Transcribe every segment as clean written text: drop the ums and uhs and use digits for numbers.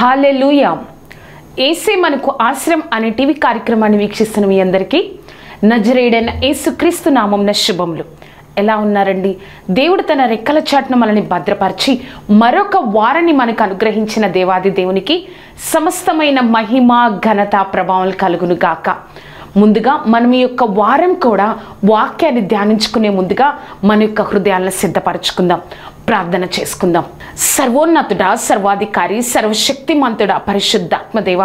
హల్లెలూయా. యేసే మనకు ఆశ్రయం అనే టీవీ కార్యక్రమాన్ని వీక్షిస్తున్న మీ అందరికీ నజరేయుడైన యేసుక్రీస్తు నామమున శుభములు. ఎలా ఉన్నారండి? దేవుడు తన రెక్కల చాటున మనల్ని భద్రపరిచి మరొక వారాన్ని మనకు అనుగ్రహించిన దేవాది దేవునికి సమస్తమైన మహిమ ఘనత ప్రభావాలు కలుగును గాక. ముందుగా మనం ఈ యొక్క వారం కూడా వాక్యాన్ని ధ్యానించుకునే ముందుగా మన యొక్క హృదయాలను సిద్ధపరచుకుందాం, ప్రార్థన చేసుకుందాం. సర్వోన్నతుడా, సర్వాధికారి, సర్వశక్తిమంతుడా, పరిశుద్ధాత్మదేవ,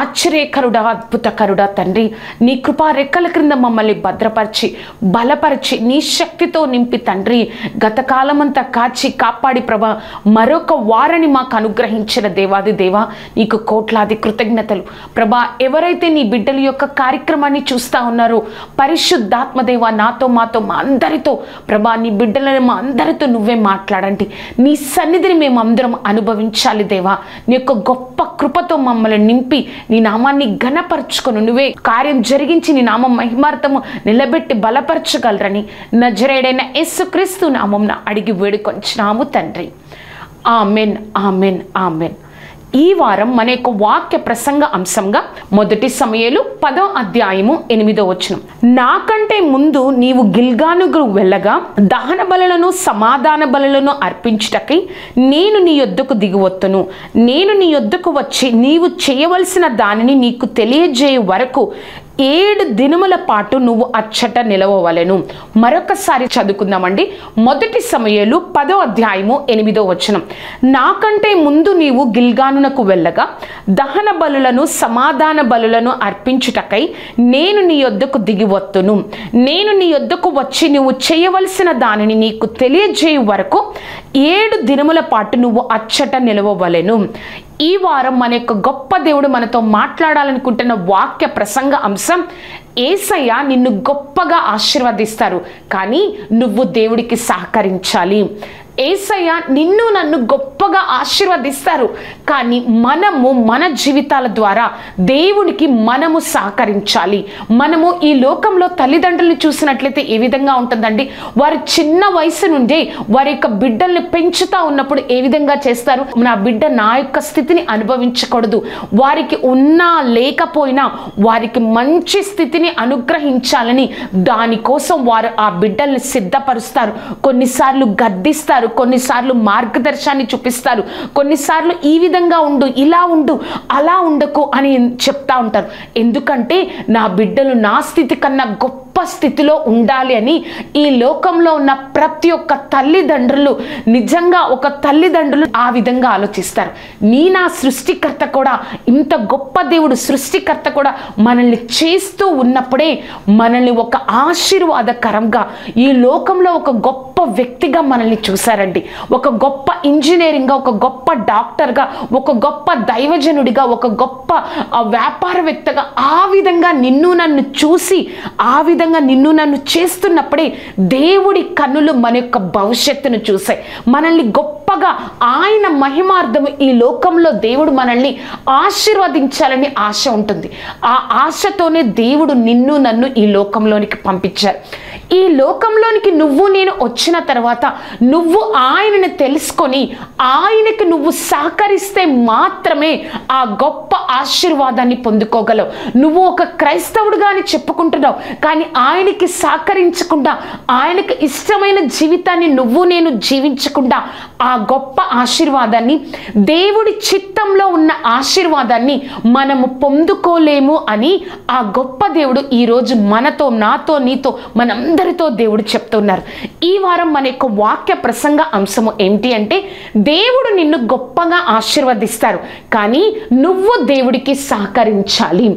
ఆశ్చర్యకరుడా, అద్భుతకరుడా తండ్రి, నీ కృపా రెక్కల క్రింద మమ్మల్ని భద్రపరిచి బలపరిచి నీ శక్తితో నింపి తండ్రి గత కాలమంతా కాచి కాపాడి ప్రభా మరొక వారాన్ని మాకు అనుగ్రహించిన దేవాది దేవ నీకు కోట్లాది కృతజ్ఞతలు ప్రభా. ఎవరైతే నీ బిడ్డల యొక్క కార్యక్రమాన్ని చూస్తూ ఉన్నారో పరిశుద్ధాత్మదేవ నాతో మాతో మా అందరితో ప్రభా, నీ బిడ్డలను మా అందరితో నువ్వే మాట్లాడండి. నీ సన్నిధిని మేము అందరం అనుభవించాలి దేవా. నీ యొక్క గొప్ప కృపతో మమ్మల్ని నింపి నీ నామాన్ని ఘనపరచుకొని నువ్వే కార్యం జరిగించి నీ నామం మహిమార్థము నిలబెట్టి బలపరచగలరని నజరేయుడైన యేసుక్రీస్తు నామమున అడిగి వేడుకొంచున్నాము తండ్రి. Amen, amen, amen. ఈ వారం మన యొక్క వాక్య ప్రసంగ అంశంగా మొదటి సమూయేలు 10వ అధ్యాయము 8వ వచనం. నాకంటే ముందు నీవు గిల్గాలుకు వెళ్ళగా దహన బలులను సమాధాన బలులను అర్పించుటకై నేను నీ యొద్దకు దిగివత్తును. నేను నీ యొద్దకు వచ్చి నీవు చేయవలసిన దానిని నీకు తెలియజేయ వరకు 7 దినముల పాటు నువ్వు అచ్చట నిలవవలెను. మరొకసారి చదువుకుందామండి. మొదటి సమూయేలు 10వ అధ్యాయము 8వ వచనం. నాకంటే ముందు నీవు గిల్గానునకు వెళ్ళగా దహన బలులను సమాధాన బలులను అర్పించుటకై నేను నీ యొద్దకు దిగివత్తును. నేను నీ యొద్దకు వచ్చి నువ్వు చేయవలసిన దానిని నీకు తెలియజేయ వరకు 7 దినముల పాటు నువ్వు అచ్చట నిలవవలెను. ఈ వారం మన యొక్క గొప్ప దేవుడు మనతో మాట్లాడాలనుకుంటున్న వాక్య ప్రసంగ అంశం, యేసయ్య నిన్ను గొప్పగా ఆశీర్వదిస్తారు కానీ నువ్వు దేవుడికి సహకరించాలి. యేసయ్య నిన్ను నన్ను గొప్పగా ఆశీర్వదిస్తారు కానీ మనము మన జీవితాల ద్వారా దేవునికి మనము సహకరించాలి. మనము ఈ లోకంలో తల్లిదండ్రులను చూసినట్లయితే ఏ విధంగా ఉంటుందండి? వారు చిన్న వయసు నుండే వారి యొక్క బిడ్డల్ని పెంచుతా ఉన్నప్పుడు ఏ విధంగా చేస్తారు? నా బిడ్డ నా యొక్క స్థితిని అనుభవించకూడదు, వారికి ఉన్నా లేకపోయినా వారికి మంచి స్థితిని అనుగ్రహించాలని దానికోసం వారు ఆ బిడ్డల్ని సిద్ధపరుస్తారు. కొన్నిసార్లు గద్దిస్తారు, కొన్నిసార్లు మార్గదర్శనాన్ని చూపిస్తారు, కొన్నిసార్లు ఈ విధంగా ఉండు, ఇలా ఉండు, అలా ఉండకు అని చెప్తా ఉంటారు. ఎందుకంటే నా బిడ్డలు నా స్థితి కన్నా గొప్ప స్థితిలో ఉండాలి అని ఈ లోకంలో ఉన్న ప్రతి ఒక్క తల్లిదండ్రులు, నిజంగా ఒక తల్లిదండ్రులు ఆ విధంగా ఆలోచిస్తారు. నా సృష్టికర్త కూడా, ఇంత గొప్ప దేవుడు సృష్టికర్త కూడా మనల్ని చేస్తూ ఉన్నప్పుడే మనల్ని ఒక ఆశీర్వాదకరంగా ఈ లోకంలో ఒక గొప్ప వ్యక్తిగా మనల్ని చూశారండి. ఒక గొప్ప ఇంజనీరింగ్గా, ఒక గొప్ప డాక్టర్గా, ఒక గొప్ప దైవజనుడిగా, ఒక గొప్ప వ్యాపారవేత్తగా ఆ విధంగా నిన్ను నన్ను చూసి ఆ విధంగా నిన్ను నన్ను చేస్తున్నప్పుడే దేవుడి కన్నులు మన యొక్క భవిష్యత్తును చూసాయి. మనల్ని గొప్పగా ఆయన మహిమార్థము ఈ లోకంలో దేవుడు మనల్ని ఆశీర్వదించాలని ఆశ ఉంటుంది. ఆ ఆశతోనే దేవుడు నిన్ను నన్ను ఈ లోకంలోనికి పంపించారు. ఈ లోకంలోనికి నువ్వు నేను వచ్చిన తర్వాత నువ్వు ఆయనను తెలుసుకొని ఆయనకు నువ్వు సహకరిస్తే మాత్రమే ఆ గొప్ప ఆశీర్వాదాన్ని పొందుకోగలవు. నువ్వు ఒక క్రైస్తవుడుగా అని చెప్పుకుంటున్నావు కానీ ఆయనకి సహకరించకుండా, ఆయనకు ఇష్టమైన జీవితాన్ని నువ్వు నేను జీవించకుండా ఆ గొప్ప ఆశీర్వాదాన్ని, దేవుడి చిత్తంలో ఉన్న ఆశీర్వాదాన్ని మనము పొందుకోలేము అని ఆ గొప్ప దేవుడు ఈరోజు మనతో, నాతో, నీతో, మనందరితో మనందరితో దేవుడు చెప్తున్నారు. ఈ వారం మన యొక్క వాక్య ప్రసంగ అంశము ఏమిటి అంటే, దేవుడు నిన్ను గొప్పగా ఆశీర్వదిస్తారు, కానీ నువ్వు దేవుడికి సహకరించాలి.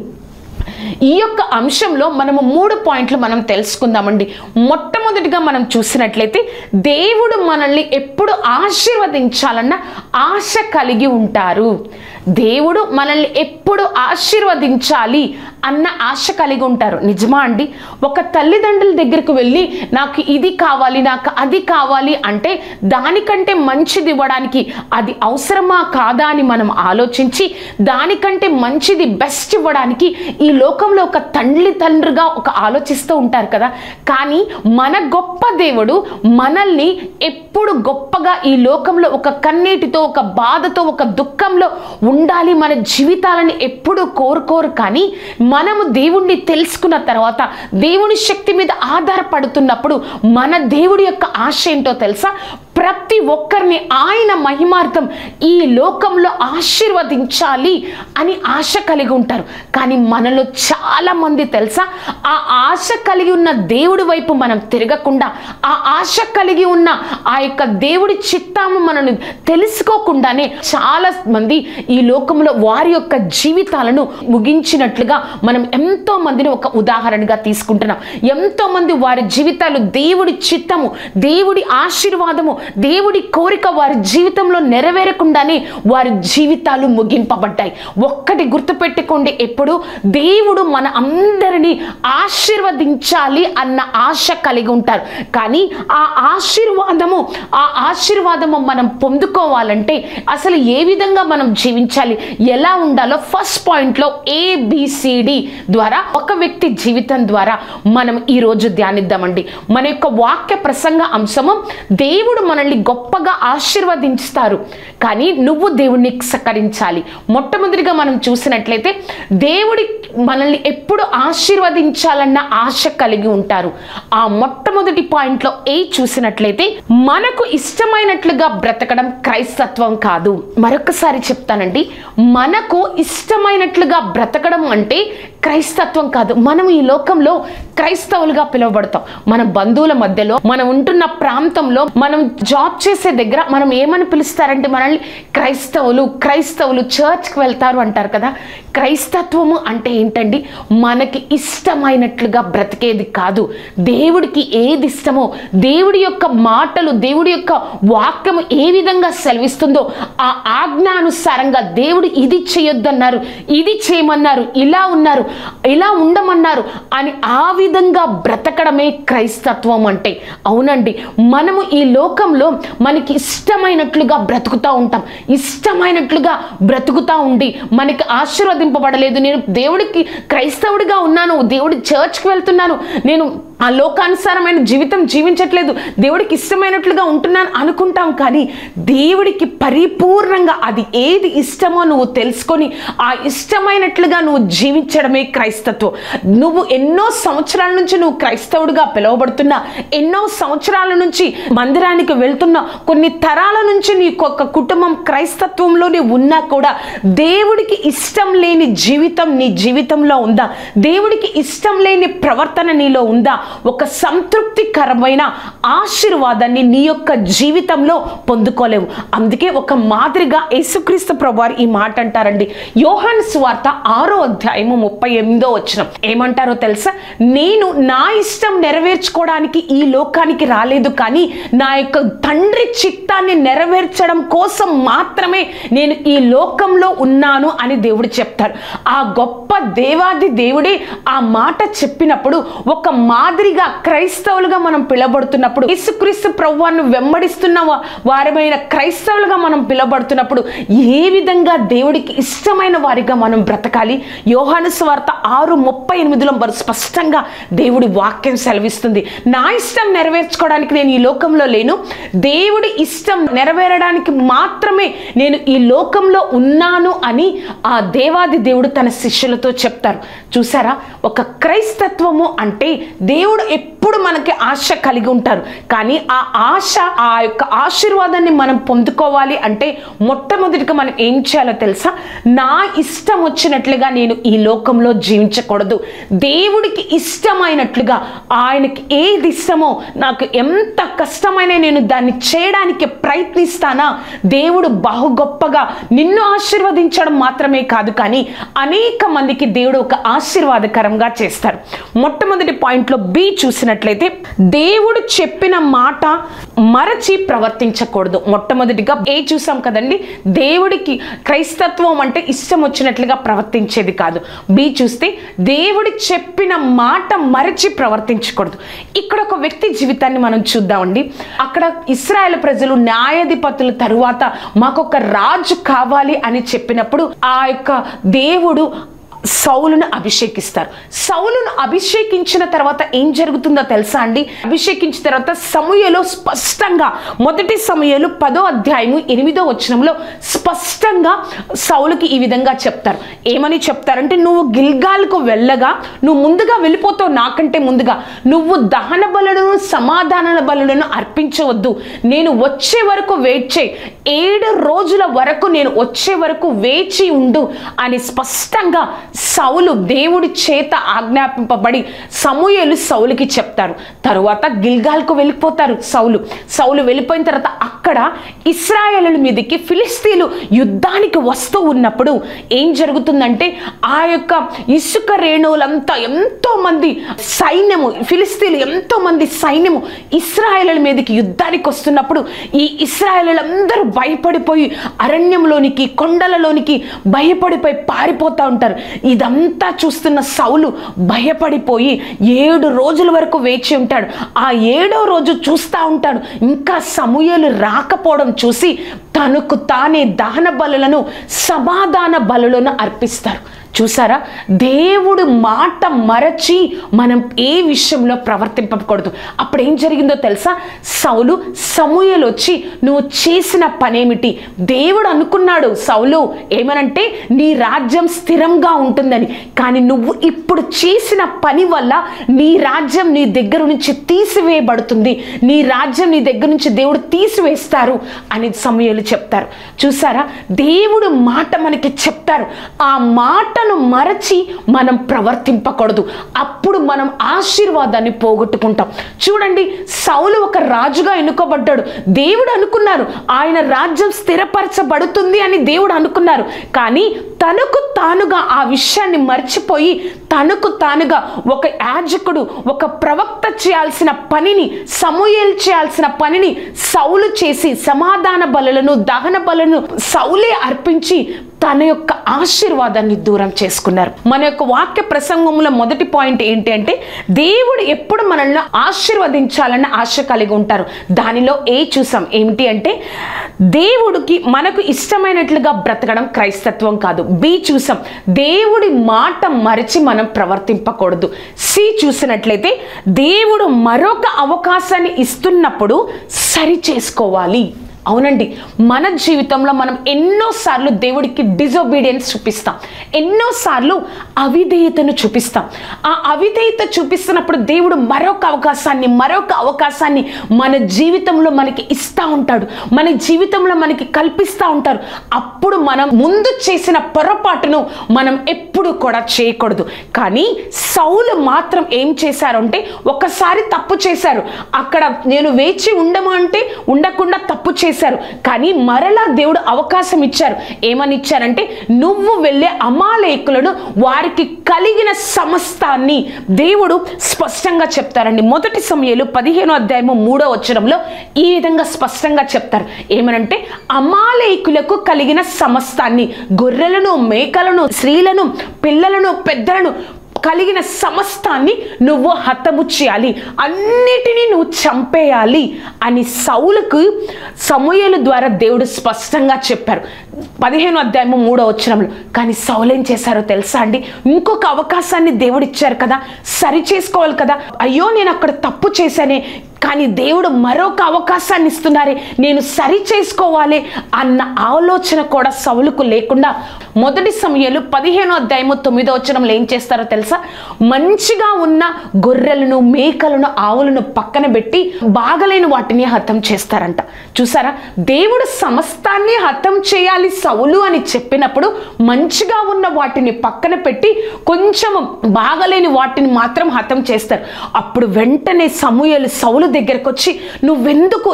ఈ యొక్క అంశంలో మనము 3 పాయింట్లు మనం తెలుసుకుందామండి. మొట్టమొదటిగా మనం చూసినట్లయితే, దేవుడు మనల్ని ఎప్పుడు ఆశీర్వదించాలన్న ఆశ కలిగి ఉంటారు. దేవుడు మనల్ని ఎప్పుడు ఆశీర్వదించాలి అన్న ఆశ కలిగి ఉంటారు. నిజమా అండి? ఒక తల్లిదండ్రుల దగ్గరకు వెళ్ళి నాకు ఇది కావాలి, నాకు అది కావాలి అంటే దానికంటే మంచిది ఇవ్వడానికి అది అవసరమా కాదా అని మనం ఆలోచించి దానికంటే మంచిది బెస్ట్ ఇవ్వడానికి ఈ లోకంలో ఒక తండ్రిగా ఒక ఆలోచిస్తూ ఉంటారు కదా. కానీ మన గొప్ప దేవుడు మనల్ని ఎప్పుడు గొప్పగా ఈ లోకంలో ఒక కన్నీటితో, ఒక బాధతో, ఒక దుఃఖంలో ఉండాలి మన జీవితాలను ఎప్పుడు కోరుకోరు. కానీ మనము దేవుణ్ణి తెలుసుకున్న తర్వాత, దేవుని శక్తి మీద ఆధారపడుతున్నప్పుడు మన దేవుడి యొక్క ఆశ ఏంటో తెలుసా? ప్రతి ఒక్కరిని ఆయన మహిమార్థం ఈ లోకంలో ఆశీర్వదించాలి అని ఆశ కలిగి ఉంటారు. కానీ మనలో చాలా మంది తెలుసా, ఆ ఆశ కలిగి ఉన్న దేవుడి వైపు మనం తిరగకుండా, ఆ ఆశ కలిగి ఉన్న ఆ యొక్క దేవుడి చిత్తాము మనను తెలుసుకోకుండానే చాలా మంది ఈ లోకంలో వారి యొక్క జీవితాలను ముగించినట్లుగా మనం ఎంతో మందిని ఒక ఉదాహరణగా తీసుకుంటున్నాం. ఎంతో మంది వారి జీవితాలు దేవుడి చిత్తము, దేవుడి ఆశీర్వాదము, దేవుడి కోరిక వారి జీవితంలో నెరవేరకుండానే వారి జీవితాలు ముగింపబడ్డాయి. ఒక్కటి గుర్తుపెట్టుకోండి, ఎప్పుడు దేవుడు మన అందరినీ ఆశీర్వదించాలి అన్న ఆశ కలిగి ఉంటారు. కానీ ఆ ఆశీర్వాదము మనం పొందుకోవాలంటే అసలు ఏ విధంగా మనం జీవించాలి, ఎలా ఉండాలో ఫస్ట్ పాయింట్లో ABCD ద్వారా ఒక వ్యక్తి జీవితం ద్వారా మనం ఈరోజు ధ్యానిద్దామండి. మన యొక్క వాక్య ప్రసంగ అంశము, దేవుడు మనల్ని గొప్పగా ఆశీర్వదించుతారు, కానీ నువ్వు దేవుణ్ణి సహకరించాలి. మొట్టమొదటిగా మనం చూసినట్లయితే, దేవుడి మనల్ని ఎప్పుడు ఆశీర్వదించాలన్న ఆశ కలిగి ఉంటారు. ఆ మొట్టమొదటి పాయింట్లో చూసినట్లయితే, మనకు ఇష్టమైనట్లుగా బ్రతకడం క్రైస్తత్వం కాదు. మరొకసారి చెప్తానండి, మనకు ఇష్టమైనట్లుగా బ్రతకడం అంటే క్రైస్తత్వం కాదు. మనం ఈ లోకంలో క్రైస్తవులుగా పిలువబడతాం. మన బంధువుల మధ్యలో, మనం ఉంటున్న ప్రాంతంలో, మనం జాబ్ చేసే దగ్గర మనం ఏమని పిలుస్తారంటే మనల్ని క్రైస్తవులు చర్చ్కి వెళ్తారు అంటారు కదా. క్రైస్తత్వము అంటే ఏంటండి? మనకి ఇష్టమైనట్లుగా బ్రతికేది కాదు. దేవుడికి ఏది ఇష్టమో, దేవుడి యొక్క మాటలు, దేవుడి యొక్క వాక్యము ఏ విధంగా సెలవిస్తుందో ఆ ఆజ్ఞానుసారంగా దేవుడు ఇది చేయొద్దన్నారు, ఇది చేయమన్నారు, ఇలా ఉన్నారు, ఇలా ఉండమన్నారు అని ఆ విధంగా బ్రతకడమే క్రైస్తత్వం అంటే. అవునండి, మనము ఈ లోకంలో మనకి ఇష్టమైనట్లుగా బ్రతుకుతూ ఉంటాం. ఇష్టమైనట్లుగా బ్రతుకుతూ ఉండి మనకి ఆశీర్వదింపబడలేదు, నేను దేవుడికి క్రైస్తవుడిగా ఉన్నాను, దేవుడి చర్చ్కి వెళ్తున్నాను, నేను ఆ లోకానుసారమైన జీవితం జీవించట్లేదు, దేవుడికి ఇష్టమైనట్లుగా ఉంటున్నాను అనుకుంటాం. కానీ దేవుడికి పరిపూర్ణంగా అది ఏది ఇష్టమో నువ్వు తెలుసుకొని ఆ ఇష్టమైనట్లుగా నువ్వు జీవించడమే క్రైస్తత్వం. నువ్వు ఎన్నో సంవత్సరాల నుంచి నువ్వు క్రైస్తవుడిగా పిలువబడుతున్నా, ఎన్నో సంవత్సరాల నుంచి మందిరానికి వెళ్తున్నా, కొన్ని తరాల నుంచి నీకొక కుటుంబం క్రైస్తత్వంలోనే ఉన్నా కూడా దేవుడికి ఇష్టం లేని జీవితం నీ జీవితంలో ఉందా? దేవుడికి ఇష్టం లేని ప్రవర్తన నీలో ఉందా? ఒక సంతృప్తికరమైన ఆశీర్వాదాన్ని నీ యొక్క జీవితంలో పొందుకోలేవు. అందుకే ఒక మాదిరిగా యేసుక్రీస్తు ప్రభువారు ఈ మాట అంటారండి. యోహాను సువార్త 6వ అధ్యాయము 38వ వచనం ఏమంటారో తెలుసా? నేను నా ఇష్టం నెరవేర్చుకోవడానికి ఈ లోకానికి రాలేదు, కానీ నా యొక్క తండ్రి చిత్తాన్ని నెరవేర్చడం కోసం మాత్రమే నేను ఈ లోకంలో ఉన్నాను అని దేవుడు చెప్తారు. ఆ గొప్ప దేవాది దేవుడే ఆ మాట చెప్పినప్పుడు, ఒక మాదిరిగా క్రైస్తవులుగా మనం పిలబడుతున్నప్పుడు, యేసుక్రీస్తు ప్రభువును వెంబడిస్తున్న వారమైన క్రైస్తవులుగా మనం పిలబడుతున్నప్పుడు ఏ విధంగా దేవుడికి ఇష్టమైన వారిగా మనం బ్రతకాలి? యోహాను సువార్త 6:38లో స్పష్టంగా దేవుడి వాక్యం సెలవిస్తుంది. నా ఇష్టం నెరవేర్చుకోవడానికి నేను ఈ లోకంలో లేను, దేవుడి ఇష్టం నెరవేరడానికి మాత్రమే నేను ఈ లోకంలో ఉన్నాను అని ఆ దేవాది దేవుడు తన శిష్యులతో చెప్తారు. చూసారా, ఒక క్రైస్తత్వము అంటే దేవుడు ఎప్పుడు మనకి ఆశ కలిగి ఉంటారు. కానీ ఆ ఆశ, ఆ యొక్క ఆశీర్వాదాన్ని మనం పొందుకోవాలి అంటే మొట్టమొదటిగా మనం ఏం చేయాలో తెలుసా? నా ఇష్టం వచ్చినట్లుగా నేను ఈ లోకంలో స్వభావంలో జీవించకూడదు. దేవుడికి ఇష్టమైనట్లుగా, ఆయనకి ఏది ఇష్టమో, నాకు ఎంత కష్టమైన నేను దాన్ని చేయడానికి ప్రయత్నిస్తానా, దేవుడు బహు గొప్పగా నిన్ను ఆశీర్వదించడం మాత్రమే కాదు, కానీ అనేక మందికి దేవుడు ఒక ఆశీర్వాదకరంగా చేస్తారు. మొట్టమొదటి పాయింట్లో బి చూసినట్లయితే, దేవుడు చెప్పిన మాట మరచి ప్రవర్తించకూడదు. మొట్టమొదటిగా ఏ చూసాం కదండి, దేవుడికి క్రైస్తత్వం అంటే ఇష్టం వచ్చినట్లుగా ప్రవర్తించేది కాదు. బి చూస్తే దేవుడు చెప్పిన మాట మరచి ప్రవర్తించకూడదు. ఇక్కడ ఒక వ్యక్తి జీవితాన్ని మనం చూద్దామండి. అక్కడ ఇశ్రాయేలు ప్రజలు న్యాయాధిపతుల తరువాత మాకొక రాజు కావాలి అని చెప్పినప్పుడు ఆ యొక్క దేవుడు సౌలును అభిషేకిస్తారు. సౌలును అభిషేకించిన తర్వాత ఏం జరుగుతుందో తెలుసా అండి? అభిషేకించిన తర్వాత సమూయేలు స్పష్టంగా, మొదటి సమూయేలు 10వ అధ్యాయము 8వ వచనంలో స్పష్టంగా సౌలుకి ఈ విధంగా చెప్తారు. ఏమని చెప్తారంటే, నువ్వు గిల్గాల్కు వెళ్ళగా, నువ్వు ముందుగా వెళ్ళిపోతావు, నాకంటే ముందుగా నువ్వు దహన బలులను సమాధాన బలులను అర్పించవద్దు, నేను వచ్చే వరకు వెయిట్ చేయి, 7 రోజుల వరకు నేను వచ్చే వరకు వేచి ఉండు అని స్పష్టంగా సౌలు దేవుడి చేత ఆజ్ఞాపింపబడి సమూయేలు సౌలుకి చెప్తారు. తరువాత గిల్గాల్కు వెళ్ళిపోతారు. సౌలు వెళ్ళిపోయిన తర్వాత అక్కడ ఇశ్రాయేలుల మీదకి ఫిలిస్తీన్లు యుద్ధానికి వస్తూ ఉన్నప్పుడు ఏం జరుగుతుందంటే, ఆ యొక్క ఇసుక రేణువులంతా ఎంతో మంది సైన్యము, ఫిలిస్తీన్లు ఎంతో మంది సైన్యము ఇశ్రాయేలుల మీదకి యుద్ధానికి వస్తున్నప్పుడు ఈ ఇశ్రాయేలులందరూ భయపడిపోయి అరణ్యంలోనికి, కొండలలోనికి భయపడిపోయి పారిపోతూ ఉంటారు. ఇదంతా చూస్తున్న సౌలు భయపడిపోయి 7 రోజుల వరకు వేచి ఉంటాడు. ఆ 7వ రోజు చూస్తూ ఉంటాడు, ఇంకా సమూయేలు రాకపోవడం చూసి తనకు తానే దహన బలులను సమాధాన బలులను అర్పిస్తారు. చూసారా, దేవుడు మాట మరచి మనం ఏ విషయంలో ప్రవర్తింపకూడదు. అప్పుడు ఏం జరిగిందో తెలుసా? సౌలు సమూయేలు వచ్చి, నువ్వు చేసిన పనేమిటి? దేవుడు అనుకున్నాడు సౌలు ఏమనంటే, నీ రాజ్యం స్థిరంగా ఉంటుందని, కానీ నువ్వు ఇప్పుడు చేసిన పని వల్ల నీ రాజ్యం నీ దగ్గర నుంచి తీసివేయబడుతుంది, నీ రాజ్యం నీ దగ్గర నుంచి దేవుడు తీసివేస్తారు అని సమూయేలు చెప్తారు. చూసారా, దేవుడు మాట మనకి చెప్తారు, ఆ మాట మరచి మనం ప్రవర్తింపకూడదు. అప్పుడు మనం ఆశీర్వాదాన్ని పోగొట్టుకుంటాం. చూడండి, సౌలు ఒక రాజుగా ఎన్నుకోబడ్డాడు. దేవుడు అనుకున్నారు ఆయన రాజ్యం స్థిరపరచబడుతుంది అని దేవుడు అనుకున్నారు. కానీ తనకు తానుగా ఆ విషయాన్ని మర్చిపోయి తనకు తానుగా ఒక యాజకుడు, ఒక ప్రవక్త చేయాల్సిన పనిని, సమూయేలు చేయాల్సిన పనిని సౌలు చేసి సమాధాన బలులను, దహన బలులను సౌలే అర్పించి తన యొక్క ఆశీర్వాదాన్ని దూరం చేసుకున్నారు. మన యొక్క వాక్య ప్రసంగంలో మొదటి పాయింట్ ఏంటి అంటే, దేవుడు ఎప్పుడు మనల్ని ఆశీర్వదించాలన్న ఆశ కలిగి ఉంటారు. దానిలో ఏ చూసాం ఏమిటి అంటే, దేవుడికి మనకు ఇష్టమైనట్లుగా బ్రతకడం క్రైస్తత్వం కాదు. బి చూసాం, దేవుడి మాట మరచి మనం ప్రవర్తింపకూడదు. సి చూసినట్లయితే, దేవుడు మరొక అవకాశాన్ని ఇస్తున్నప్పుడు సరి చేసుకోవాలి. అవునండి, మన జీవితంలో మనం ఎన్నోసార్లు దేవుడికి డిజొబీడియన్స్ చూపిస్తాం, ఎన్నోసార్లు అవిధేయతను చూపిస్తాం. ఆ అవిధేయత చూపిస్తున్నప్పుడు దేవుడు మరొక అవకాశాన్ని మన జీవితంలో మనకి ఇస్తూ ఉంటాడు, మన జీవితంలో మనకి కల్పిస్తూ ఉంటారు. అప్పుడు మనం ముందు చేసిన పొరపాటును మనం ఎప్పుడు కూడా చేయకూడదు. కానీ సౌలు మాత్రం ఏం చేశారంటే, ఒకసారి తప్పు చేశారు, అక్కడ నేను వేచి ఉండమంటే ఉండకుండా తప్పు చేశారు. కానీ మరలా దేవుడు అవకాశం ఇచ్చారు. ఏమని ఇచ్చారంటే, నువ్వు వెళ్ళే అమాలేకులను, వారికి కలిగిన సమస్తాన్ని దేవుడు స్పష్టంగా చెప్తారండి. మొదటి సమూయేలు 15వ అధ్యాయము 3వ వచనంలో ఈ విధంగా స్పష్టంగా చెప్తారు. ఏమనంటే, అమాలేకులకు కలిగిన సమస్తాన్ని, గొర్రెలను, మేకలను, స్త్రీలను, పిల్లలను, పెద్దలను కలిగిన సమస్తాన్ని నువ్వు హతము చేయాలి, అన్నిటినీ నువ్వు చంపేయాలి అని సౌలుకు సమూయేలు ద్వారా దేవుడు స్పష్టంగా చెప్పారు 15వ అధ్యాయము 3వ వచనంలో. కానీ సౌలు ఏం చేశారో తెలుసా అండి? ఇంకొక అవకాశాన్ని దేవుడు ఇచ్చారు కదా, సరి చేసుకోవాలి కదా. అయ్యో నేను అక్కడ తప్పు చేశానే, కానీ దేవుడు మరొక అవకాశాన్ని ఇస్తున్నారే, నేను సరి చేసుకోవాలి అన్న ఆలోచన కూడా సౌలుకు లేకుండా మొదటి సమూయేలు 15:9 ఏం చేస్తారో తెలుసా? మంచిగా ఉన్న గొర్రెలను, మేకలను, ఆవులను పక్కన పెట్టి బాగలేని వాటిని హతం చేస్తారంట. చూసారా, దేవుడు సమస్తాన్ని హతం చేయాలి సౌలు అని చెప్పినప్పుడు మంచిగా ఉన్న వాటిని పక్కన పెట్టి కొంచెం బాగలేని వాటిని మాత్రం హతం చేస్తారు. అప్పుడు వెంటనే సమూయేలు సౌలు దగ్గరకు వచ్చి, నువ్వెందుకు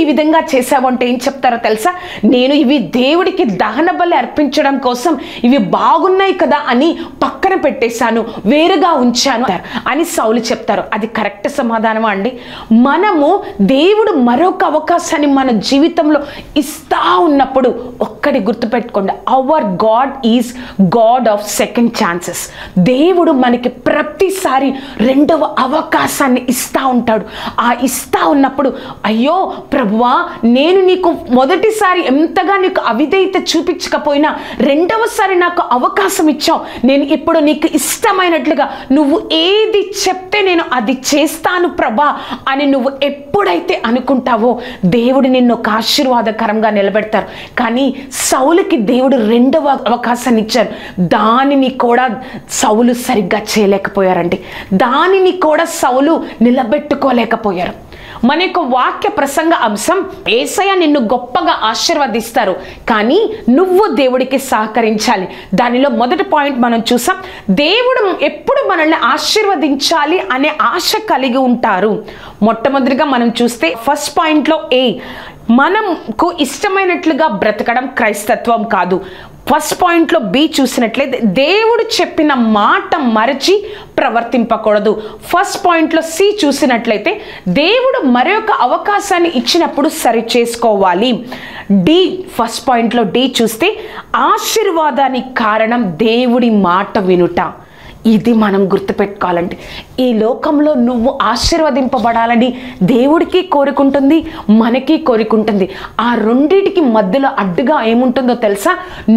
ఈ విధంగా చేసావంటే ఏం చెప్తారో తెలుసా? నేను ఇవి దేవుడికి దహన బలి అర్పించడం కోసం ఇవి బాగున్నాయి కదా అని పక్కన పెట్టేశాను, వేరుగా ఉంచాను అని సౌలు చెప్తారు. అది కరెక్ట్ సమాధానమా అండి? మనము దేవుడు మరొక అవకాశాన్ని మన జీవితంలో ఇస్తా ఉన్నప్పుడు ఒక్కటి గుర్తుపెట్టుకోండి, hour God is God of second chances. దేవుడు మనకి ప్రతిసారి రెండవ అవకాశాన్ని ఇస్తా ఉంటాడు. ఆ ఇస్తా ఉన్నప్పుడు, అయ్యో ప్రభువా, నేను నీకు మొదటిసారి ఎంతగా నీకు అవిధేయత చూపించకపోయినా రెండవసారి నాకు అవకాశం ఇచ్చావు, నేను ఇప్పుడు నీకు ఇష్టమైనట్లుగా నువ్వు ఏది చెప్తే నేను అది చేస్తాను ప్రభా అని నువ్వు ఎప్పుడైతే అనుకుంటావో దేవుడు నిన్ను ఒక ఆశీర్వాదకరంగా నిలబెడతారు. కానీ సౌలుకి దేవుడు రెండవ అవకాశాన్ని ఇచ్చారు. దానిని కూడా సౌలు సరిగ్గా చేయలేకపోయారండి. దానిని కూడా సౌలు నిలబెట్టుకోలేకపోయారు. మన యొక్క వాక్య ప్రసంగ అంశం, యేసయ్య నిన్ను గొప్పగా ఆశీర్వదిస్తారు కానీ నువ్వు దేవుడికి సహకరించాలి. దానిలో మొదటి పాయింట్ మనం చూసాం, దేవుడు ఎప్పుడు మనల్ని ఆశీర్వదించాలి అనే ఆశ కలిగి ఉంటారు. మొట్టమొదటిగా మనం చూస్తే ఫస్ట్ పాయింట్లో మనకు ఇష్టమైనట్లుగా బ్రతకడం క్రైస్తత్వం కాదు. ఫస్ట్ పాయింట్లో బి చూసినట్లయితే దేవుడు చెప్పిన మాట మరచి ప్రవర్తింపకూడదు. ఫస్ట్ పాయింట్లో సి చూసినట్లయితే దేవుడు మరొక అవకాశాన్ని ఇచ్చినప్పుడు సరి చేసుకోవాలి. డి, ఫస్ట్ పాయింట్లో డి చూస్తే ఆశీర్వాదానికి కారణం దేవుడి మాట వినుట. ఇది మనం గుర్తుపెట్టుకోవాలంటే, ఈ లోకంలో నువ్వు ఆశీర్వదింపబడాలని దేవుడికి కోరుకుంటుంది, మనకి కోరుకుంటుంది. ఆ రెండిటికి మధ్యలో అడ్డుగా ఏముంటుందో తెలుసా?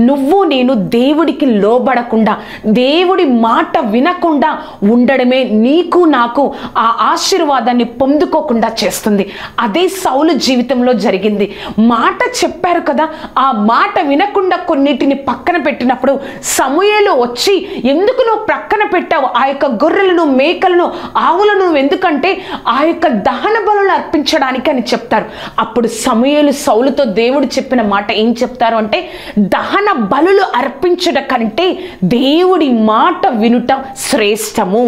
నువ్వు నేను దేవుడికి లోబడకుండా, దేవుడి మాట వినకుండా ఉండడమే నీకు నాకు ఆ ఆశీర్వాదాన్ని పొందుకోకుండా చేస్తుంది. అదే సౌలు జీవితంలో జరిగింది. మాట చెప్పారు కదా, ఆ మాట వినకుండా కొన్నిటిని పక్కన పెట్టినప్పుడు సమూయేలు వచ్చి, ఎందుకు నువ్వు ప్రక్కన పెట్టావు ఆ యొక్క గొర్రెలను, మేకలను, ఆవులను, ఎందుకంటే ఆ యొక్క దహన బలులు అర్పించడానికి అని చెప్తారు. అప్పుడు సమూయేలు సౌలుతో దేవుడు చెప్పిన మాట ఏం చెప్తారు అంటే, దహన బలులు అర్పించడం కంటే దేవుడి మాట వినుట శ్రేష్టము.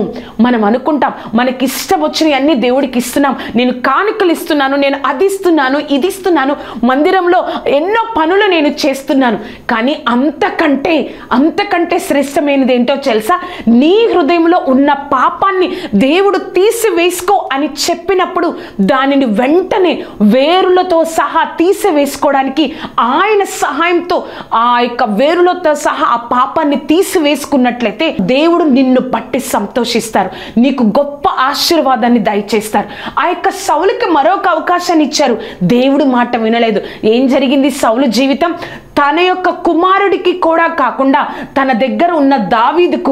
మనం అనుకుంటాం మనకి ఇష్టం వచ్చినవి అన్ని దేవుడికి ఇస్తున్నాం, నేను కానుకలు ఇస్తున్నాను, నేను అది ఇస్తున్నాను, ఇది ఇస్తున్నాను, మందిరంలో ఎన్నో పనులు నేను చేస్తున్నాను. కానీ అంతకంటే శ్రేష్టమైనది ఏంటో తెలుసా? నీ హృదయంలో ఉన్న పాపాన్ని దేవుడు తీసివేసుకో అని చెప్పినప్పుడు దానిని వెంటనే వేరులతో సహా తీసివేసుకోవడానికి ఆయన సహాయంతో ఆ యొక్క వేరులతో సహా ఆ పాపాన్ని తీసివేసుకున్నట్లయితే దేవుడు నిన్ను బట్టి సంతోషిస్తారు, నీకు గొప్ప ఆశీర్వాదాన్ని దయచేస్తారు. ఆ యొక్క సౌలుకి మరొక అవకాశాన్ని ఇచ్చారు, దేవుడు మాట వినలేదు. ఏం జరిగింది సౌలు జీవితం? తన యొక్క కుమారుడికి కూడా కాకుండా తన దగ్గర ఉన్న దావీదుకు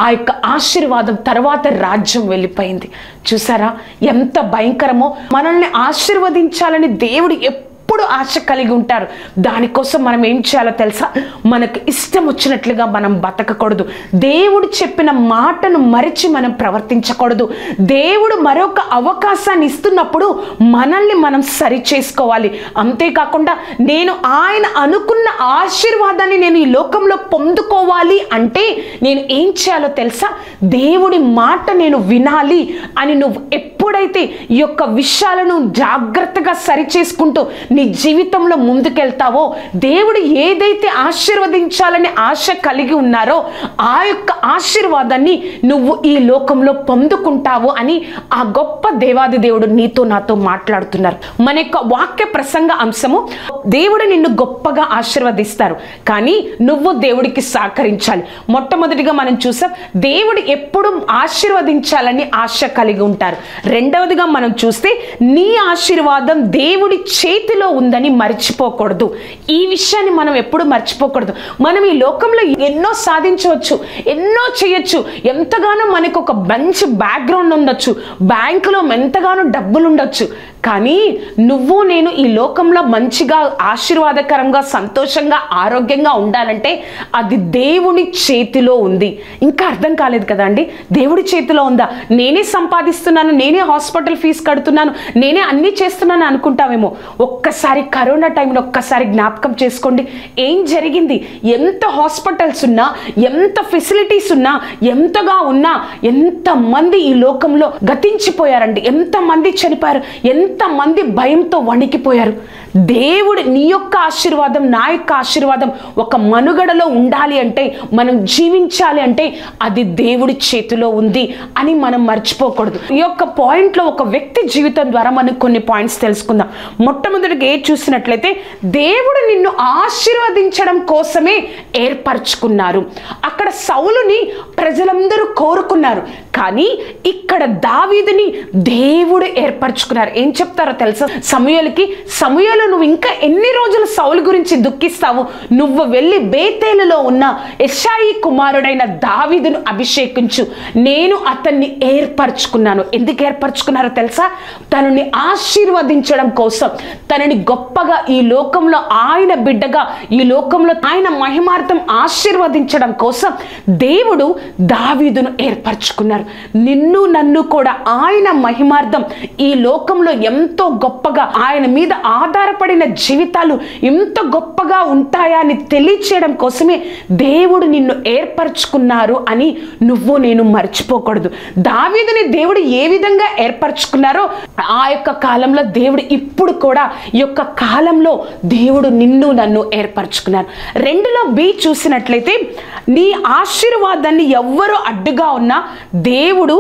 ఆ యొక్క ఆశీర్వాదం, తర్వాత రాజ్యం వెళ్ళిపోయింది. చూసారా ఎంత భయంకరమో? మనల్ని ఆశీర్వదించాలని దేవుడు ఎప్పుడు ఆశ కలిగి ఉంటారు. దానికోసం మనం ఏం చేయాలో తెలుసా? మనకు ఇష్టం వచ్చినట్లుగా మనం బతకకూడదు. దేవుడు చెప్పిన మాటను మరిచి మనం ప్రవర్తించకూడదు. దేవుడు మరొక అవకాశాన్ని ఇస్తున్నప్పుడు మనల్ని మనం సరి చేసుకోవాలి. అంతేకాకుండా నేను ఆయన అనుకున్న ఆశీర్వాదాన్ని నేను ఈ లోకంలో పొందుకోవాలి అంటే నేను ఏం చేయాలో తెలుసా? దేవుడి మాట నేను వినాలి అని నువ్వు ఎప్పుడైతే ఈ యొక్క విషయాలను జాగ్రత్తగా సరి చేసుకుంటూ నీ జీవితంలో ముందుకెళ్తావో, దేవుడు ఏదైతే ఆశీర్వదించాలని ఆశ కలిగి ఉన్నారో ఆ యొక్క ఆశీర్వాదాన్ని నువ్వు ఈ లోకంలో పొందుకుంటావు అని ఆ గొప్ప దేవాది దేవుడు నీతో నాతో మాట్లాడుతున్నారు. మన యొక్క వాక్య ప్రసంగ అంశము, దేవుడు నిన్ను గొప్పగా ఆశీర్వదిస్తారు కానీ నువ్వు దేవుడికి సహకరించాలి. మొట్టమొదటిగా మనం చూసాం, దేవుడు ఎప్పుడు ఆశీర్వదించాలని ఆశ కలిగి ఉంటారు. రెండవదిగా మనం చూస్తే నీ ఆశీర్వాదం దేవుడి చేతిలో చేతిలో ఉందని మర్చిపోకూడదు. ఈ విషయాన్ని మనం ఎప్పుడు మర్చిపోకూడదు. మనం ఈ లోకంలో ఎన్నో సాధించవచ్చు, ఎన్నో చేయొచ్చు, ఎంతగానో మనకు ఒక మంచి బ్యాక్గ్రౌండ్ ఉండొచ్చు, బ్యాంకులో ఎంతగానో డబ్బులు ఉండొచ్చు. కానీ నువ్వు నేను ఈ లోకంలో మంచిగా, ఆశీర్వాదకరంగా, సంతోషంగా, ఆరోగ్యంగా ఉండాలంటే అది దేవుని చేతిలో ఉంది. ఇంకా అర్థం కాలేదు కదా అండి? దేవుడి చేతిలో ఉందా? నేనే సంపాదిస్తున్నాను, నేనే హాస్పిటల్ ఫీజు కడుతున్నాను, నేనే అన్నీ చేస్తున్నాను అనుకుంటావేమో. ఒక్కసారి కరోనా టైంలో ఒక్కసారి జ్ఞాపకం చేసుకోండి, ఏం జరిగింది? ఎంత హాస్పిటల్స్ ఉన్నా, ఎంత ఫెసిలిటీస్ ఉన్నా, ఎంతగా ఉన్నా ఎంతమంది ఈ లోకంలో గతించిపోయారండి, ఎంతమంది చనిపోయారు, ఎంతమంది భయంతో వణికిపోయారు. దేవుడు నీ యొక్క ఆశీర్వాదం, నా యొక్క ఆశీర్వాదం ఒక మనుగడలో ఉండాలి అంటే, మనం జీవించాలి అంటే అది దేవుడి చేతిలో ఉంది అని మనం మర్చిపోకూడదు. ఈ యొక్క పాయింట్లో ఒక వ్యక్తి జీవితం ద్వారా మనం కొన్ని పాయింట్స్ తెలుసుకుందాం. మొట్టమొదటిగా చూసినట్లయితే దేవుడు నిన్ను ఆశీర్వదించడం కోసమే ఏర్పరచుకున్నారు. అక్కడ సౌలుని ప్రజలందరూ కోరుకున్నారు, కానీ ఇక్కడ దావీదుని దేవుడు ఏర్పరచుకున్నారు. ఏం చెప్తారో తెలుసా? సమూయేలుకి, సమూయేలు నువ్వు ఇంకా ఎన్ని రోజులు సౌలు గురించి దుఃఖిస్తావు? నువ్వు వెళ్ళి బేతేలులో ఉన్న యెషాయి కుమారుడైన దావీదును అభిషేకించు, నేను అతన్ని ఏర్పరచుకున్నాను. ఎందుకు ఏర్పరచుకున్నారో తెలుసా? తనని ఆశీర్వదించడం కోసం, తనని గొప్పగా ఈ లోకంలో ఆయన బిడ్డగా, ఈ లోకంలో ఆయన మహిమార్థం ఆశీర్వదించడం కోసం దేవుడు దావీదును ఏర్పరచుకున్నారు. నిన్ను నన్ను కూడా ఆయన మహిమార్థం ఈ లోకంలో ఎంతో గొప్పగా, ఆయన మీద ఆధారపడిన జీవితాలు ఎంత గొప్పగా ఉంటాయా అని తెలియచేయడం కోసమే దేవుడు నిన్ను ఏర్పరచుకున్నారు అని నువ్వు నేను మర్చిపోకూడదు. దావీదుని దేవుడు ఏ విధంగా ఏర్పరచుకున్నారో ఆ యొక్క కాలంలో దేవుడు ఇప్పుడు కూడా ఈ యొక్క కాలంలో దేవుడు నిన్ను నన్ను ఏర్పరచుకున్నారు. 2లో B చూసినట్లయితే, నీ ఆశీర్వాదాన్ని ఎవ్వరు అడ్డుగా ఉన్నా దేవుడు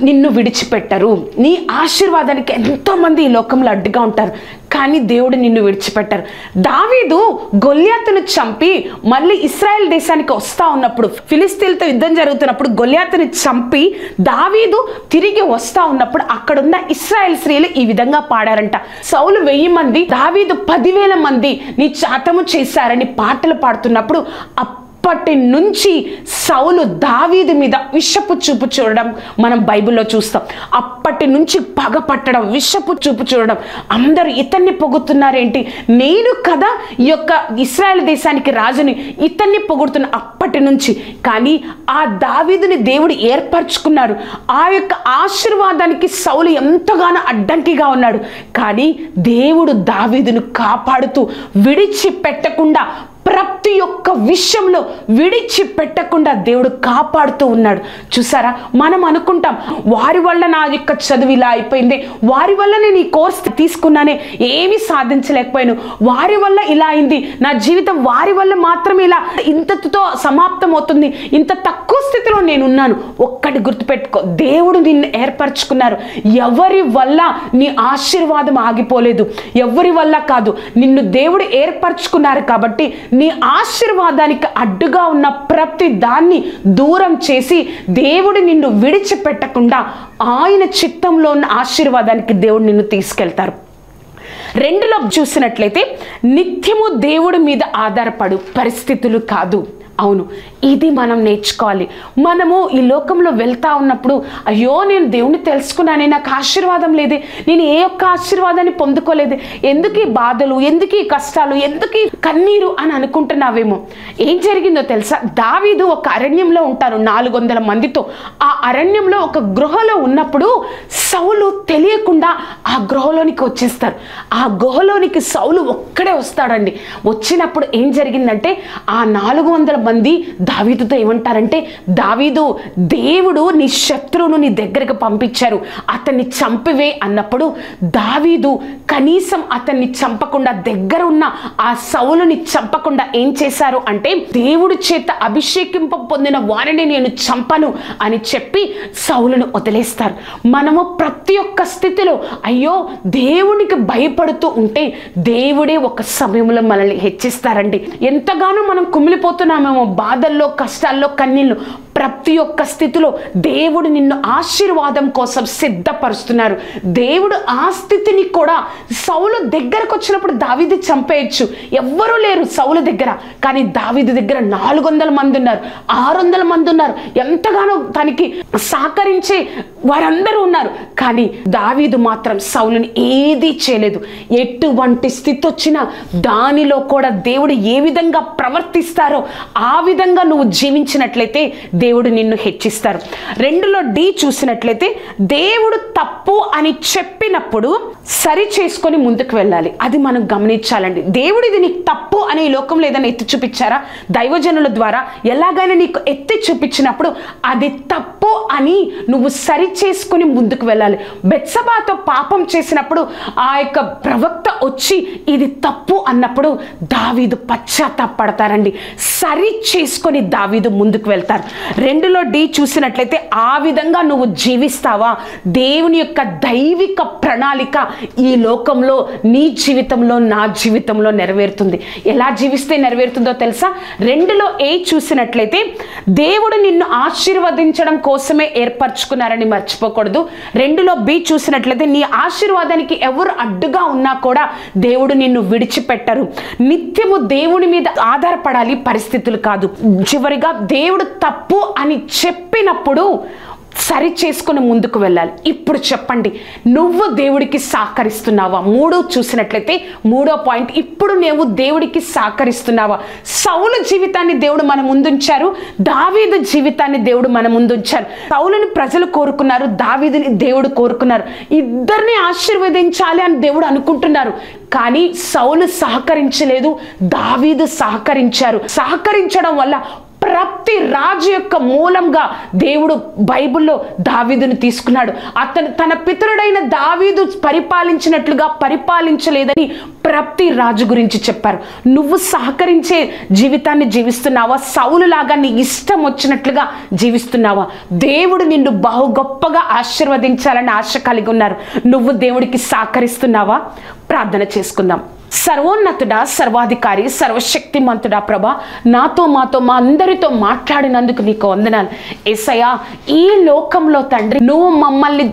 నిన్ను విడిచిపెట్టరు. నీ ఆశీర్వాదానికి ఎంతో మంది ఈ లోకంలో అడ్డుగా ఉంటారు, కానీ దేవుడు నిన్ను విడిచిపెట్టారు. దావీదు గొల్యాతును చంపి మళ్ళీ ఇశ్రాయేల్ దేశానికి వస్తా ఉన్నప్పుడు, ఫిలిస్తీన్లతో యుద్ధం జరుగుతున్నప్పుడు గొల్యాతుని చంపి దావీదు తిరిగి వస్తా ఉన్నప్పుడు అక్కడున్న ఇశ్రాయేల్ స్త్రీలు ఈ విధంగా పాడారంట. సౌలు 1000 మంది, దావీదు 10,000 మంది నీ చాతము చేశారని పాటలు పాడుతున్నప్పుడు అప్పటి నుంచి సౌలు దావీదు మీద విషపు చూపు చూడడం మనం బైబిల్లో చూస్తాం. అప్పటి నుంచి పగ పట్టడం, విషపు చూపు చూడడం, అందరూ ఇతన్ని పొగుతున్నారేంటి, నేను కదా ఈ యొక్క ఇశ్రాయేల్ దేశానికి రాజుని, ఇతన్ని పొగుడుతున్న అప్పటి నుంచి. కానీ ఆ దావీదుని దేవుడు ఏర్పరచుకున్నారు. ఆ యొక్క ఆశీర్వాదానికి సౌలు ఎంతగానో అడ్డంకిగా ఉన్నాడు, కానీ దేవుడు దావీదును కాపాడుతూ విడిచిపెట్టకుండా, ప్రతి ఒక్క విషయంలో విడిచిపెట్టకుండా దేవుడు కాపాడుతూ ఉన్నాడు. చూసారా? మనం అనుకుంటాం వారి వల్ల నా యొక్క చదువు ఇలా అయిపోయింది, వారి వల్ల నేను ఈ కోర్స్ తీసుకున్నానే ఏమీ సాధించలేకపోయాను, వారి వల్ల ఇలా అయింది, నా జీవితం వారి వల్ల మాత్రమే ఇలా ఇంతతో సమాప్తం అవుతుంది, ఇంత తక్కువ స్థితిలో నేనున్నాను. ఒక్కటి గుర్తుపెట్టుకో, దేవుడు నిన్ను ఏర్పరచుకున్నారు. ఎవరి వల్ల నీ ఆశీర్వాదం ఆగిపోలేదు, ఎవరి వల్ల కాదు, నిన్ను దేవుడు ఏర్పరచుకున్నారు. కాబట్టి నీ ఆశీర్వాదానికి అడ్డుగా ఉన్న ప్రతి దాన్ని దూరం చేసి దేవుడు నిన్ను విడిచిపెట్టకుండా ఆయన చిత్తంలో ఉన్న ఆశీర్వాదానికి దేవుడు నిన్ను తీసుకెళ్తారు. 2లో చూసినట్లయితే, నిత్యము దేవుడి మీద ఆధారపడు, పరిస్థితులు కాదు. అవును, ఇది మనం నేర్చుకోవాలి. మనము ఈ లోకంలో వెళ్తా ఉన్నప్పుడు, అయ్యో నేను దేవుణ్ణి తెలుసుకున్నానే, నాకు ఆశీర్వాదం లేదే, నేను ఏ ఒక్క ఆశీర్వాదాన్ని పొందుకోలేదు, ఎందుకు ఈ బాధలు, ఎందుకు ఈ కష్టాలు, ఎందుకు ఈ కన్నీరు అని అనుకుంటున్నావేమో. ఏం జరిగిందో తెలుసా? దావీదు ఒక అరణ్యంలో ఉంటారు 400 మందితో. ఆ అరణ్యంలో ఒక గృహలో ఉన్నప్పుడు సౌలు తెలియకుండా ఆ గృహలోనికి వచ్చేస్తారు. ఆ గుహలోనికి సౌలు ఒక్కడే వస్తాడండి. వచ్చినప్పుడు ఏం జరిగిందంటే, ఆ 400 మంది దావీదుతో ఏమంటారంటే, దావీదు, దేవుడు నీ శత్రువును నీ దగ్గరకు పంపించారు, అతన్ని చంపివే అన్నప్పుడు దావీదు కనీసం అతన్ని చంపకుండా, దగ్గర ఉన్న ఆ సౌలుని చంపకుండా ఏం చేశారు అంటే, దేవుడి చేత అభిషేకింప పొందిన వారిని నేను చంపను అని చెప్పి సౌలును వదిలేస్తారు. మనము ప్రతి ఒక్క స్థితిలో అయ్యో దేవునికి భయపడుతూ ఉంటే దేవుడే ఒక సమయంలో మనల్ని హెచ్చిస్తారండి. ఎంతగానో మనం కుమిలిపోతున్నామేమో, బాధల్లో, కష్టాల్లో, కన్నీళ్ళు. ప్రతి ఒక్క స్థితిలో దేవుడు నిన్ను ఆశీర్వాదం కోసం సిద్ధపరుస్తున్నారు. దేవుడు ఆ స్థితిని కూడా సౌలు దగ్గరకు వచ్చినప్పుడు దావీదు చంపేయచ్చు, ఎవ్వరూ లేరు సౌలు దగ్గర, కానీ దావీదు దగ్గర 400 మంది ఉన్నారు, 600 మంది ఉన్నారు, ఎంతగానో తనకి సహకరించే వారందరూ ఉన్నారు. కానీ దావీదు మాత్రం సౌలుని ఏదీ చేయలేదు. ఎటువంటి స్థితి వచ్చినా దానిలో కూడా దేవుడు ఏ విధంగా ప్రవర్తిస్తారో ఆ విధంగా నువ్వు జీవించినట్లయితే దేవుడు నిన్ను హెచ్చిస్తారు. 2లో డి చూసినట్లయితే దేవుడు తప్పు అని చెప్పినప్పుడు సరి చేసుకొని ముందుకు వెళ్ళాలి. అది మనం గమనించాలండి. దేవుడు ఇది నీకు తప్పు అని ఈ లోకంలో ఏదైనా ఎత్తి చూపించారా? దైవజనుల ద్వారా ఎలాగైనా నీకు ఎత్తి చూపించినప్పుడు అది తప్పు అని నువ్వు సరి చేసుకొని ముందుకు వెళ్ళాలి. బెత్సబాతో పాపం చేసినప్పుడు ఆ యొక్క ప్రవక్త వచ్చి ఇది తప్పు అన్నప్పుడు దావీదు పశ్చాత్తాపడతారండి. సరి చేసుకొని దావీదు ముందుకు వెళ్తారు. 2లో డి చూసినట్లయితే ఆ విధంగా నువ్వు జీవిస్తావా? దేవుని యొక్క దైవిక ప్రణాళిక ఈ లోకంలో నీ జీవితంలో నా జీవితంలో నెరవేరుతుంది. ఎలా జీవిస్తే నెరవేరుతుందో తెలుసా? 2లో ఏ చూసినట్లయితే దేవుడు నిన్ను ఆశీర్వదించడం కోసమే ఏర్పరచుకున్నారని మర్చిపోకూడదు. 2లో బి చూసినట్లయితే నీ ఆశీర్వాదానికి ఎవరు అడ్డుగా ఉన్నా కూడా దేవుడు నిన్ను విడిచిపెట్టరు. నిత్యము దేవుని మీద ఆధారపడాలి, పరిస్థితులు కాదు. చివరిగా దేవుడు తప్పు అని చెప్పినప్పుడు సరి చేసుకుని ముందుకు వెళ్ళాలి. ఇప్పుడు చెప్పండి, నువ్వు దేవుడికి సహకరిస్తున్నావా? 3 చూసినట్లయితే 3వ పాయింట్, ఇప్పుడు నువ్వు దేవుడికి సహకరిస్తున్నావా? సౌలు జీవితాన్ని దేవుడు మన ముందుంచారు, దావీదు జీవితాన్ని దేవుడు మన ముందుంచారు. సౌలుని ప్రజలు కోరుకున్నారు, దావీదుని దేవుడు కోరుకున్నారు. ఇద్దరిని ఆశీర్వదించాలి అని దేవుడు అనుకుంటున్నారు. కానీ సౌలు సహకరించలేదు, దావీదు సహకరించారు. సహకరించడం వల్ల ప్రతి రాజు యొక్క మూలంగా దేవుడు బైబిల్లో దావీదుని తీసుకున్నాడు. అతను తన పితరుడైన దావీదు పరిపాలించినట్లుగా పరిపాలించలేదని ప్రతి రాజు గురించి చెప్పారు. నువ్వు సహకరించే జీవితాన్ని జీవిస్తున్నావా? సౌలులాగా నీ ఇష్టం వచ్చినట్లుగా జీవిస్తున్నావా? దేవుడు నిన్ను బహు గొప్పగా ఆశీర్వదించాలని ఆశ కలిగి ఉన్నారు. నువ్వు దేవుడికి సహకరిస్తున్నావా? ప్రార్థన చేసుకుందాం. సర్వోన్నతుడా, సర్వాధికారి, సర్వశక్తిమంతుడా ప్రభా, నాతో మాతో మా అందరితో మాట్లాడినందుకు నీకు వందనాలు. యేసయ్యా, ఈ లోకంలో తండ్రి నువ్వు మమ్మల్ని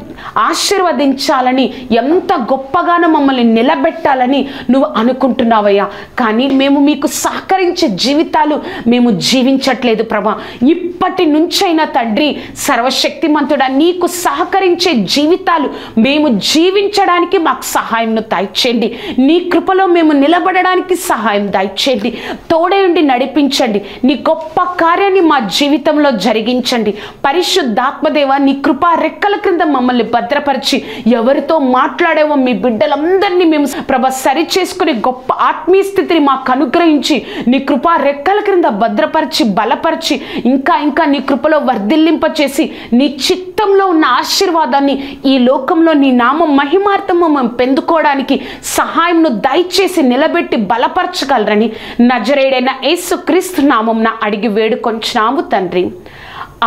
ఆశీర్వదించాలని, ఎంత గొప్పగానో మమ్మల్ని నిలబెట్టాలని నువ్వు అనుకుంటున్నావయ్యా. కానీ మేము మీకు సహకరించే జీవితాలు మేము జీవించట్లేదు ప్రభా. ఇప్పటి నుంచైనా తండ్రి సర్వశక్తిమంతుడా, నీకు సహకరించే జీవితాలు మేము జీవించడానికి మాకు సహాయం దయచేయండి. నీ కృపలో మేము నిలబడడానికి సహాయం దయచేయండి. తోడే ఉండి నడిపించండి. నీ గొప్ప కార్యాన్ని మా జీవితంలో జరిగించండి. పరిశుద్ధాత్మదేవ, నీ కృపా రెక్కల క్రింద మమ్మల్ని భద్రపరిచి, ఎవరితో మాట్లాడేవో మీ బిడ్డలందరినీ మేము ప్రభ సరి చేసుకుని గొప్ప ఆత్మీయ స్థితిని మాకు అనుగ్రహించి, నీ కృపా రెక్కల క్రింద భద్రపరిచి బలపరిచి, ఇంకా ఇంకా నీ కృపలో వర్ధిల్లింపచేసి, నీ చిత్తంలో ఉన్న ఆశీర్వాదాన్ని ఈ లోకంలో నీ నామం మహిమార్థము మేము పొందుకోవడానికి సహాయంను దయచేసి నిలబెట్టి బలపరచగలరని నజరేయుడైన యేసుక్రీస్తు నామమున అడిగి వేడుకొంచున్నాము తండ్రి.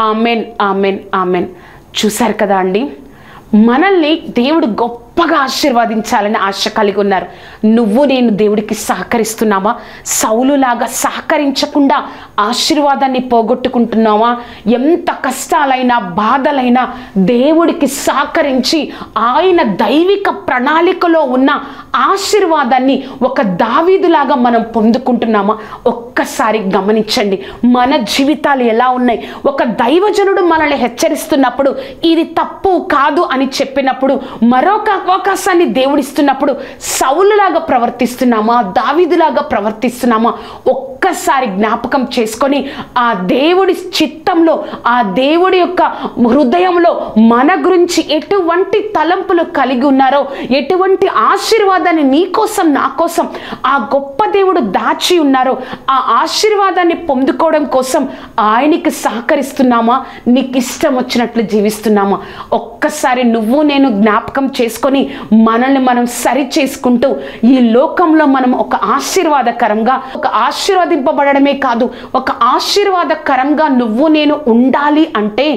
Amen, amen, amen. చూశారు కదా అండి, మనల్ని దేవుడు గొప్పగా ఆశీర్వదించాలని ఆశ కలిగి ఉన్నారు. నువ్వు నేను దేవుడికి సహకరిస్తున్నావా? సౌలులాగా సహకరించకుండా ఆశీర్వాదాన్ని పోగొట్టుకుంటున్నావా? ఎంత కష్టాలైనా బాధలైనా దేవుడికి సహకరించి ఆయన దైవిక ప్రణాళికలో ఉన్న ఆశీర్వాదాన్ని ఒక దావీదులాగా మనం పొందుకుంటున్నామా? ఒక్కసారి గమనించండి, మన జీవితాలు ఎలా ఉన్నాయి. ఒక దైవజనుడు మనల్ని హెచ్చరిస్తున్నప్పుడు, ఇది తప్పు కాదు అని చెప్పినప్పుడు, మరొక అవకాశాన్ని దేవుడిస్తున్నప్పుడు సౌలులాగా ప్రవర్తిస్తున్నామా? దావీదులాగా ప్రవర్తిస్తున్నామా? ఒక్కసారి జ్ఞాపకం చేసుకొని ఆ దేవుడి చిత్తంలో, ఆ దేవుడి యొక్క హృదయంలో మన గురించి ఎటువంటి తలంపులు కలిగి ఉన్నారో, ఎటువంటి ఆశీర్వాదాన్ని నీ కోసం నా కోసం ఆ గొప్ప దేవుడు దాచి ఉన్నారో, ఆ ఆశీర్వాదాన్ని పొందుకోవడం కోసం ఆయనకి సహకరిస్తున్నామా? నీకు ఇష్టం వచ్చినట్లు జీవిస్తున్నామా? ఒక్కసారి నువ్వు నేను జ్ఞాపకం చేసుకొని మనల్ని మనం సరి చేసుకుంటూ ఈ లోకంలో మనం ఒక ఆశీర్వాదకరంగా, ఒక ఆశీర్వాద ఆశీర్వదింపబడమే కాదు, ఒక ఆశీర్వాదకరంగా నువ్వు నేను ఉండాలి అంటే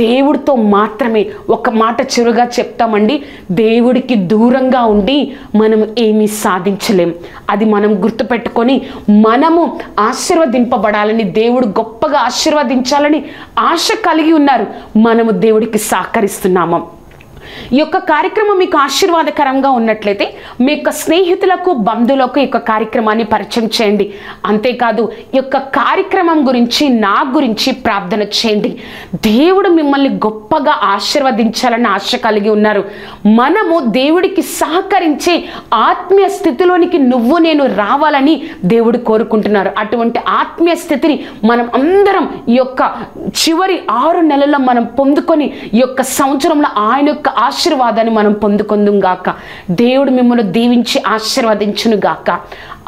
దేవుడితో మాత్రమే. ఒక మాట చిరుగా చెప్తామండి, దేవుడికి దూరంగా ఉండి మనం ఏమీ సాధించలేం. అది మనం గుర్తుపెట్టుకొని మనము ఆశీర్వదింపబడాలని, దేవుడు గొప్పగా ఆశీర్వదించాలని ఆశ కలిగి ఉన్నారు. మనము దేవుడికి సహకరిస్తున్నాము. ఈ యొక్క కార్యక్రమం మీకు ఆశీర్వాదకరంగా ఉన్నట్లయితే మీ యొక్క స్నేహితులకు, బంధువులకు ఈ యొక్క కార్యక్రమాన్ని పరిచయం చేయండి. అంతేకాదు ఈ యొక్క కార్యక్రమం గురించి, నా గురించి ప్రార్థన చేయండి. దేవుడు మిమ్మల్ని గొప్పగా ఆశీర్వదించాలని ఆశ కలిగి ఉన్నారు. మనము దేవుడికి సహకరించే ఆత్మీయ స్థితిలోనికి నువ్వు నేను రావాలని దేవుడు కోరుకుంటున్నారు. అటువంటి ఆత్మీయ స్థితిని మనం అందరం ఈ యొక్క చివరి 6 నెలల్లో మనం పొందుకొని ఈ యొక్క సంవత్సరంలో ఆయన యొక్క ఆశీర్వాదాన్ని మనం పొందుకుందాం గాక. దేవుడు మిమ్మల్ని దీవించి ఆశీర్వదించును గాక.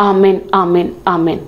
Amen, amen, amen.